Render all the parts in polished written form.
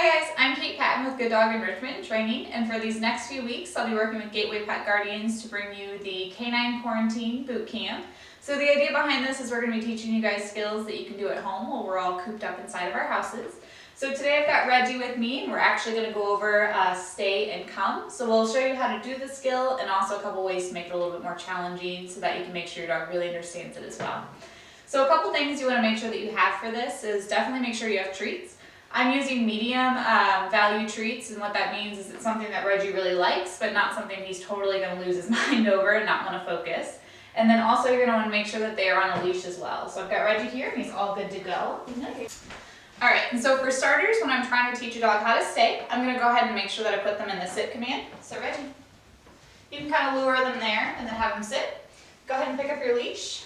Hi guys, I'm Kate Patton with Good Dog Enrichment and Training, and for these next few weeks I'll be working with Gateway Pet Guardians to bring you the Canine Quarantine Boot Camp. So the idea behind this is we're going to be teaching you guys skills that you can do at home while we're all cooped up inside of our houses. So today I've got Reggie with me, and we're actually going to go over stay and come. So we'll show you how to do the skill and also a couple ways to make it a little bit more challenging so that you can make sure your dog really understands it as well. So a couple things you want to make sure that you have for this is definitely make sure you have treats. I'm using medium value treats, and what that means is it's something that Reggie really likes, but not something he's totally going to lose his mind over and not want to focus. And then also you're going to want to make sure that they are on a leash as well. So I've got Reggie here, and he's all good to go. Alright, and so for starters, when I'm trying to teach a dog how to stay, I'm going to go ahead and make sure that I put them in the sit command. So Reggie, you can kind of lure them there and then have them sit. Go ahead and pick up your leash.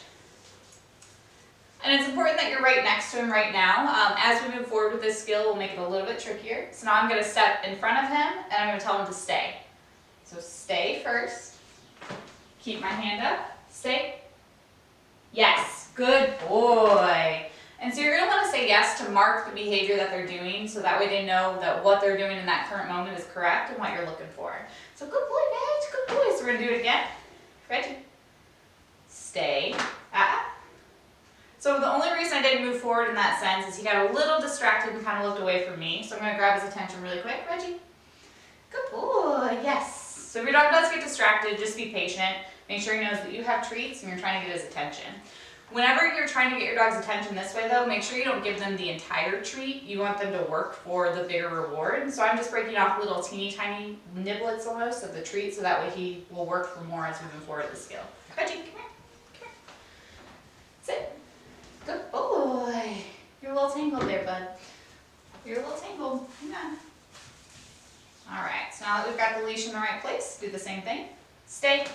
And it's important that you're right next to him right now. As we move forward with this skill, we'll make it a little bit trickier. So now I'm going to step in front of him, and I'm going to tell him to stay. So stay first. Keep my hand up. Stay. Yes. Good boy. And so you're going to want to say yes to mark the behavior that they're doing, so that way they know that what they're doing in that current moment is correct and what you're looking for. So good boy, Reg. Good boy. So we're going to do it again. Reggie. Stay. So the only reason I didn't move forward in that sense is he got a little distracted and kind of looked away from me. So I'm going to grab his attention really quick. Reggie. Good boy. Yes. So if your dog does get distracted, just be patient. Make sure he knows that you have treats and you're trying to get his attention. Whenever you're trying to get your dog's attention this way though, make sure you don't give them the entire treat. You want them to work for the bigger reward. So I'm just breaking off little teeny tiny niblets almost of the treat, so that way he will work for more as we move forward with the skill. Reggie, come here. Come here. Sit. Good boy. You're a little tangled there, bud. You're a little tangled. Hang on. Alright, so now that we've got the leash in the right place, do the same thing. Stay.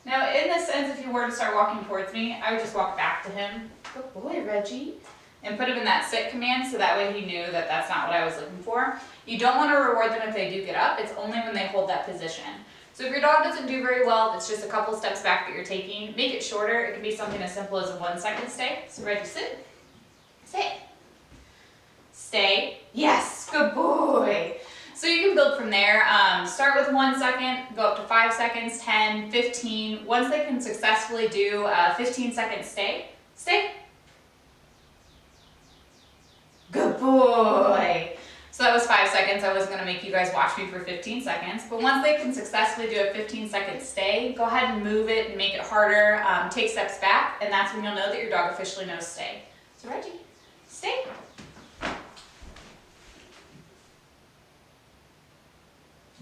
Now, in this sense, if you were to start walking towards me, I would just walk back to him. Good boy, Reggie. And put him in that sit command, so that way he knew that that's not what I was looking for. You don't want to reward them if they do get up. It's only when they hold that position. So if your dog doesn't do very well, if it's just a couple steps back that you're taking, make it shorter. It can be something as simple as a 1 second stay. So Reggie, sit. Stay. Stay. Yes, good boy. So you can build from there. Start with 1 second, go up to 5 seconds, 10, 15. Once they can successfully do a 15-second stay, stay. Good boy. So that was 5 seconds. I wasn't going to make you guys watch me for 15 seconds. But once they can successfully do a 15-second stay, go ahead and move it and make it harder. Take steps back, and that's when you'll know that your dog officially knows stay. So Reggie, stay.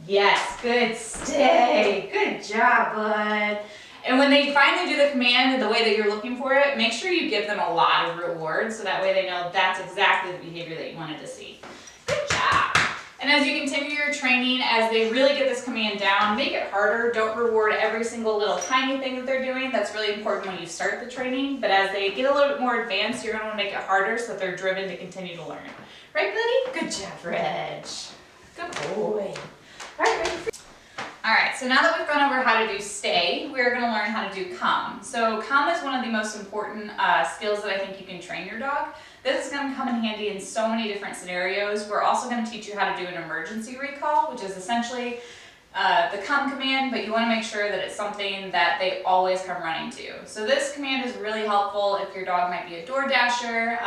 Yes, good stay. Good job, bud. And when they finally do the command the way that you're looking for it, make sure you give them a lot of rewards, so that way they know that's exactly the behavior that you wanted to see. Good job. And as you continue your training, as they really get this command down, make it harder. Don't reward every single little tiny thing that they're doing. That's really important when you start the training. But as they get a little bit more advanced, you're going to want to make it harder so that they're driven to continue to learn. Right, buddy? Good job, Reg. Good boy. Alright, so now that we've gone over how to do stay, we're going to learn how to do come. So come is one of the most important skills that I think you can train your dog. This is going to come in handy in so many different scenarios. We're also going to teach you how to do an emergency recall, which is essentially the come command, but you want to make sure that it's something that they always come running to. So this command is really helpful if your dog might be a door dasher,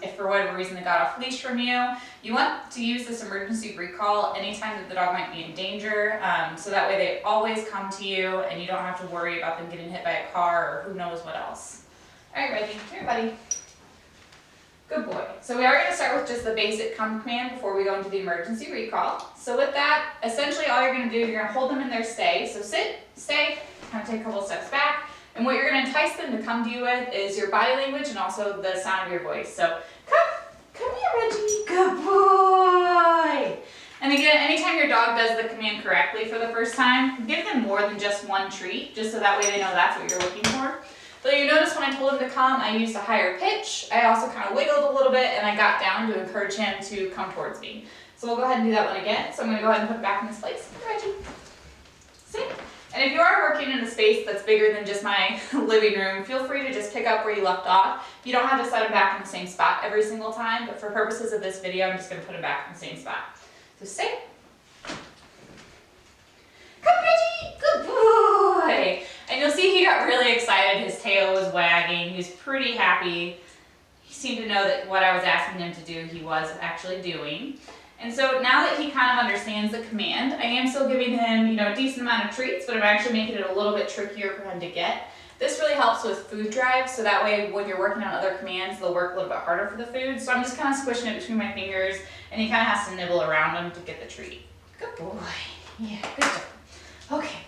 if for whatever reason they got off leash from you. You want to use this emergency recall anytime that the dog might be in danger, so that way they always come to you and you don't have to worry about them getting hit by a car or who knows what else. Alright, Reggie, here, buddy. Good boy. So we are going to start with just the basic come command before we go into the emergency recall. So with that, essentially all you're going to do, you're going to hold them in their stay. So sit, stay, kind of take a couple steps back. And what you're going to entice them to come to you with is your body language and also the sound of your voice. So come here, Reggie. Good boy. And again, anytime your dog does the command correctly for the first time, give them more than just one treat, just so that way they know that's what you're looking for. So you notice when I told him to come, I used a higher pitch. I also kind of wiggled a little bit, and I got down to encourage him to come towards me. So we'll go ahead and do that one again. So I'm going to go ahead and put it back in this place. Reggie, sit. And if you are working in a space that's bigger than just my living room, feel free to just pick up where you left off. You don't have to set them back in the same spot every single time, but for purposes of this video, I'm just going to put them back in the same spot. So stay. Come, Reggie! Good boy! And you'll see he got really excited. His tail was wagging. He was pretty happy. He seemed to know that what I was asking him to do, he was actually doing. And so now that he kind of understands the command, I am still giving him, a decent amount of treats, but I'm actually making it a little bit trickier for him to get. This really helps with food drives, so that way when you're working on other commands, they'll work a little bit harder for the food. So I'm just kind of squishing it between my fingers, and he kind of has to nibble around them to get the treat. Good boy. Yeah, good job. Okay.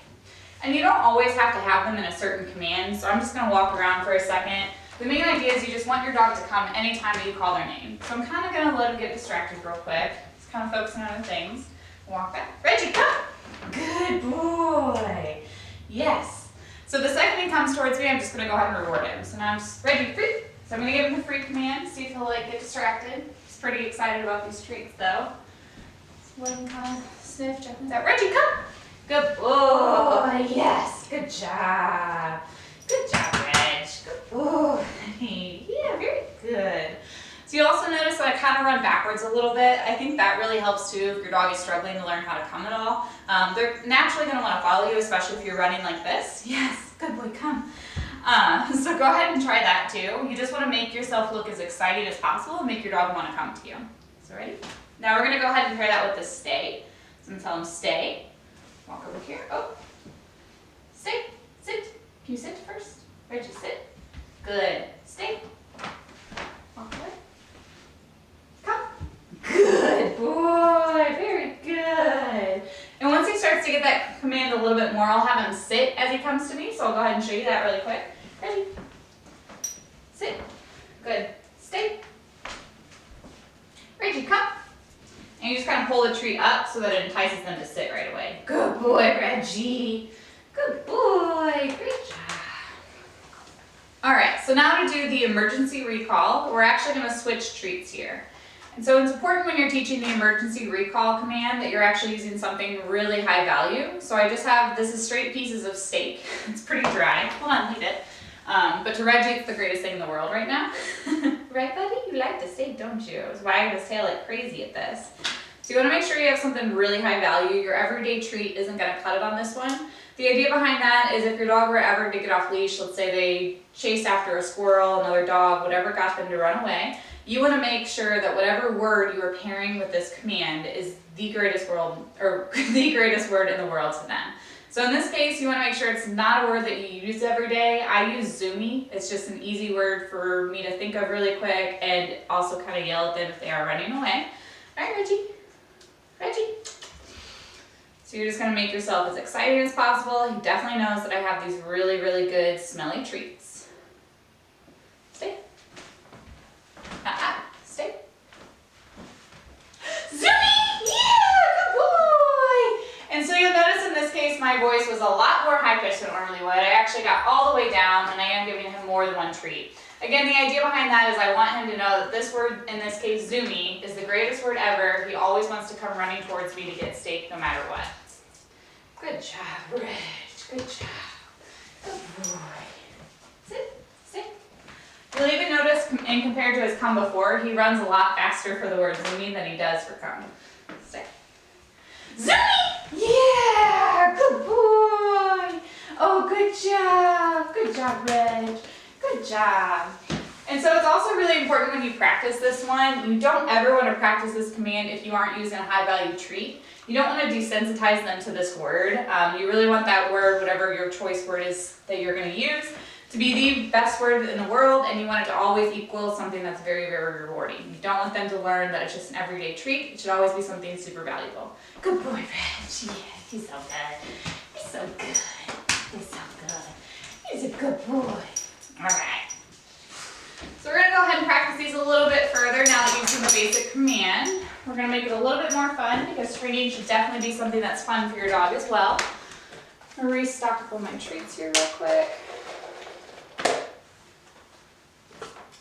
And you don't always have to have them in a certain command, so I'm just going to walk around for a second. The main idea is you just want your dog to come anytime that you call their name. So I'm kind of going to let him get distracted real quick. Just kind of focusing on other things. Walk back. Reggie, come! Good boy. Yes. So the second he comes towards me, I'm just going to go ahead and reward him. So now I'm just, Reggie, free. So I'm going to give him the free command, see if he'll get distracted. He's pretty excited about these treats though. So let him kind of sniff, check things out. Reggie, come! Good boy. Yes. Good job. Good job, Reg. Good boy. Yeah, very good. So you also notice that I kind of run backwards a little bit. I think that really helps too if your dog is struggling to learn how to come at all. They're naturally going to want to follow you, especially if you're running like this. Yes, good boy, come. So go ahead and try that too. You just want to make yourself look as excited as possible and make your dog want to come to you. So ready? Now we're going to go ahead and pair that with the stay. So I'm going to tell him stay. Walk over here. Oh. Stay. Sit. Can you sit first? Reggie, sit. Good. Stay. Walk away. Come. Good boy. Very good. And once he starts to get that command a little bit more, I'll have him sit as he comes to me. So I'll go ahead and show you that really quick. Ready? Sit. Good. Stay. Reggie, come. And you just kind of pull the treat up so that it entices them to sit right away. Good boy, Reggie. Good boy. Great job. All right, so now to do the emergency recall, we're actually going to switch treats here. And so it's important when you're teaching the emergency recall command that you're actually using something really high value. So I just have, this is straight pieces of steak. It's pretty dry. Hold on, leave it. But to Reggie, it's the greatest thing in the world right now. Right, buddy? You like the steak, don't you? It was wagging his tail like crazy at this. So you want to make sure you have something really high value. Your everyday treat isn't going to cut it on this one. The idea behind that is if your dog were ever to get off leash, let's say they chased after a squirrel, another dog, whatever got them to run away, you want to make sure that whatever word you are pairing with this command is the greatest word in the world to them. So in this case, you want to make sure it's not a word that you use every day. I use Zumi. It's just an easy word for me to think of really quick and also kind of yell at them if they are running away. All right, Reggie. Reggie. So you're just going to make yourself as excited as possible. He definitely knows that I have these really, really good smelly treats. Stay. Stay. Zumi! Yeah! Good boy! And so you'll notice in this case my voice was a lot more high-pitched than normally would. I actually got all the way down and I am giving him more than one treat. Again, the idea behind that is I want him to know that this word, in this case Zumi, is the greatest word ever. He always wants to come running towards me to get steak no matter what. Good job, Reg. Good job. Good boy. Sit. Sit. You'll even notice, and compared to his come before, he runs a lot faster for the word Zumi than he does for come. Sit. Zumi! Yeah! Good boy! Oh, good job. Good job, Reg. Good job. And so it's also really important when you practice this one, you don't ever want to practice this command if you aren't using a high value treat. You don't want to desensitize them to this word. You really want that word, whatever your choice word is that you're going to use, to be the best word in the world, and you want it to always equal something that's very, very rewarding. You don't want them to learn that it's just an everyday treat. It should always be something super valuable. Good boy, Reg. Yeah, he's so good. He's so good. He's so good. He's a good boy. All right. So we're going to go ahead and practice these a little bit further now that you've seen the basic command. We're going to make it a little bit more fun because training should definitely be something that's fun for your dog as well. I'm going to restock up on my treats here real quick.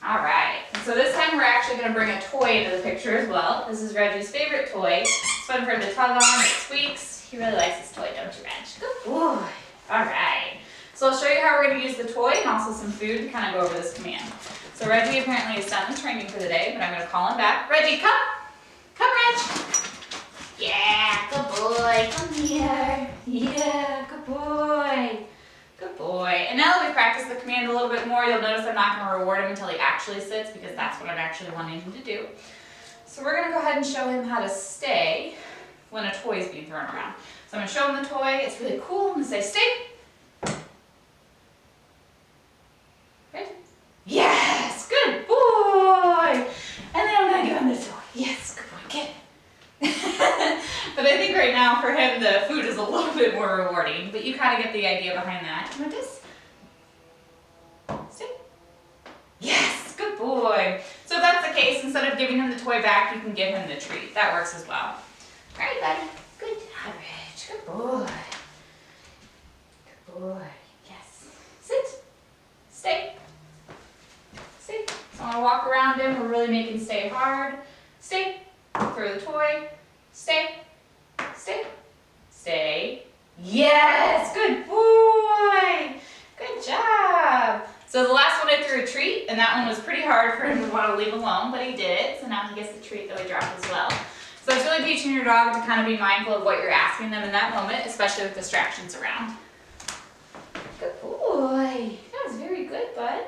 All right. And so this time we're actually going to bring a toy into the picture as well. This is Reggie's favorite toy. It's fun for him to tug on. It squeaks. He really likes this toy, don't you, Reg? Good boy. All right. So I'll show you how we're going to use the toy and also some food to kind of go over this command. So Reggie apparently is done with training for the day, but I'm going to call him back. Reggie, come. Come, Reg. Yeah, good boy. Come here. Yeah, good boy. Good boy. And now that we've practiced the command a little bit more, you'll notice I'm not going to reward him until he actually sits because that's what I'm actually wanting him to do. So we're going to go ahead and show him how to stay when a toy is being thrown around. So I'm going to show him the toy. It's really cool. I'm going to say, stay. Ready? Yes, good boy. And then I'm going to give him the toy. Yes, good boy, get it. But I think right now for him the food is a little bit more rewarding, but you kind of get the idea behind that. You want this? Stay. Yes, good boy. So if that's the case, instead of giving him the toy back, you can give him the treat. That works as well. All right, buddy. Good job, Rich. Good boy. Good boy. Yes. Sit. Stay. Stay. So I'm going to walk around him. We're really making stay hard. Stay. Throw the toy. Stay. Stay. Stay. Yes! Good boy! Good job! So the last one I threw a treat, and that one was pretty hard for him to want to leave alone, but he did. So now he gets the treat that we dropped as well. So it's really teaching your dog to kind of be mindful of what you're asking them in that moment, especially with distractions around. Good boy. That was very good, bud.